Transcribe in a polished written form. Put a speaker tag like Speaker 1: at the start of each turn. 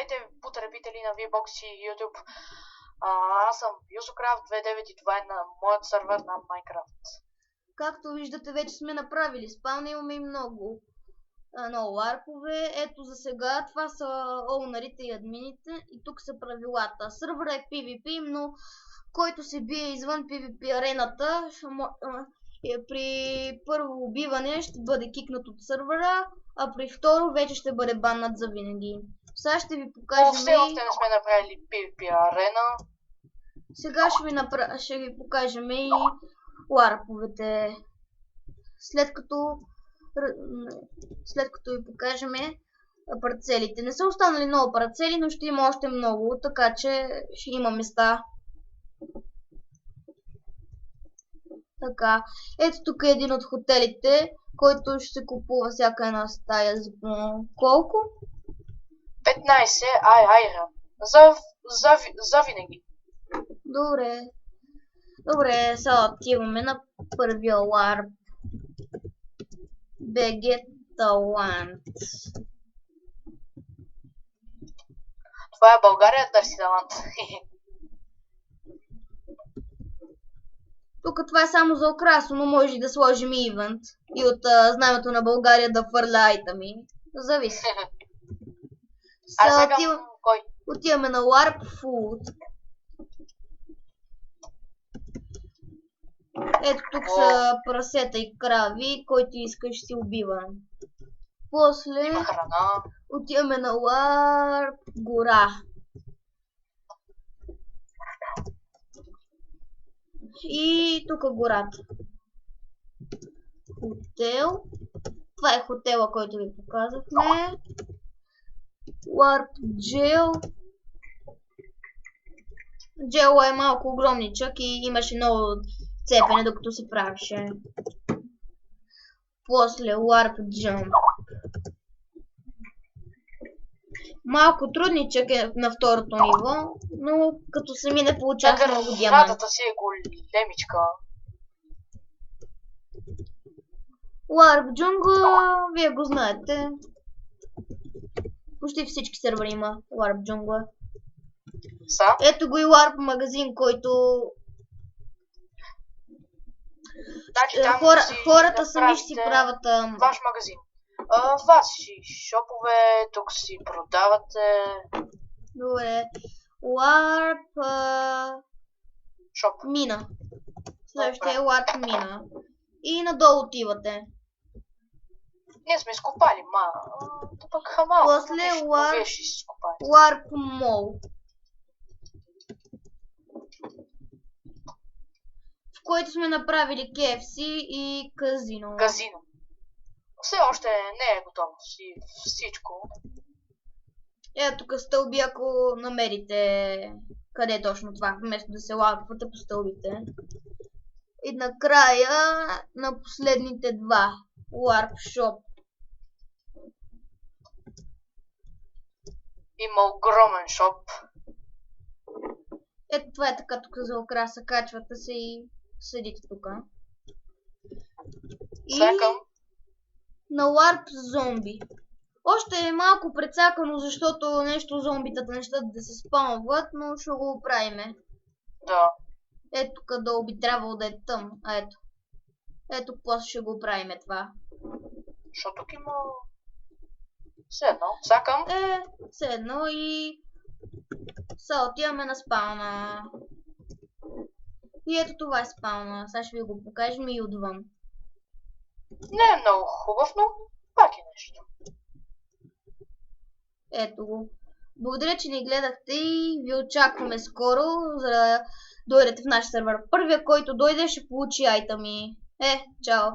Speaker 1: Здравейте, потребители на VBOX и YouTube. Аз съм Юзокрафт29 и това е на моят сервер на Minecraft.
Speaker 2: Както виждате, вече сме направили спална, имаме и много ларпове. Ето за сега това са оунарите и админите и тук са правилата. Сървър е PvP, но който се бие извън PvP арената, при първо убиване ще бъде кикнат от сървъра, а при второ вече ще бъде баннат за винаги. Сега ще ви покажем.
Speaker 1: Все още не сме направили PvP арена.
Speaker 2: Сега ще ви покажем и ларповете. След като ви покажем парцелите. Не са останали много парцели, но ще има още много, така че ще има места. Така, ето тук е един от хотелите, който ще се купува всяка една стая за колко?
Speaker 1: 15 айра. За винаги.
Speaker 2: Добре, сега отиваме на първия ларп. Бегеталанд.
Speaker 1: Това е България, търси талант.
Speaker 2: Тук това е само за украсно, но може да сложим ивент и от знамето на България да фърля айтами. Зависи. Отиваме на Warp Food. Ето тук са прасета и крави, който иска ще си убива. После отиваме на Warp гора. И тук гората. Хотел. Това е хотела, който ви показахме. Warp Jail. Джела е малко огромничък и имаше много цепене, докато се правеше. После Warp Jump. Малко трудничък е на второто ниво, но като се мине получава много диамант.
Speaker 1: Радата си е големичка.
Speaker 2: Warp Jungle, вие го знаете. Почти всички сервери има Warp Jungle. Ето го и Warp магазин, който хората сами ще си правят
Speaker 1: ваш магазин. Ваши шопове, тук си продавате.
Speaker 2: Добре. Warp
Speaker 1: шоп.
Speaker 2: Мина. Следващия е Warp Мина. И надолу отивате.
Speaker 1: Ние сме изкопали, пък хамал.
Speaker 2: После Warp Mall, в който сме направили KFC и казино.
Speaker 1: Все още не е готово всичко.
Speaker 2: Ето тук стълби, ако намерите къде е точно това, вместо да се лаквате по стълбите. И накрая на последните два. Warp Shop.
Speaker 1: Има огромен шоп.
Speaker 2: Ето това е така тук за украса. Качвате се и седите тук. И на Warp Zombie. Още е малко прецакано, защото нещо зомбитата не ще да се спамват, но ще го оправиме.
Speaker 1: Да.
Speaker 2: Ето тук долу би трябвало да е тъмно. Ето после ще го оправиме това.
Speaker 1: Защото тук има все едно. Цакам.
Speaker 2: Все едно и сега отиваме на спална. И ето това е спална. Сега ще ви го покажем и отвън.
Speaker 1: Не е много хубав, но пак е нещо.
Speaker 2: Ето го. Благодаря, че ни гледахте и ви очакваме скоро, за да дойдете в наш сервер. Първият, който дойде, ще получи айтами. Чао!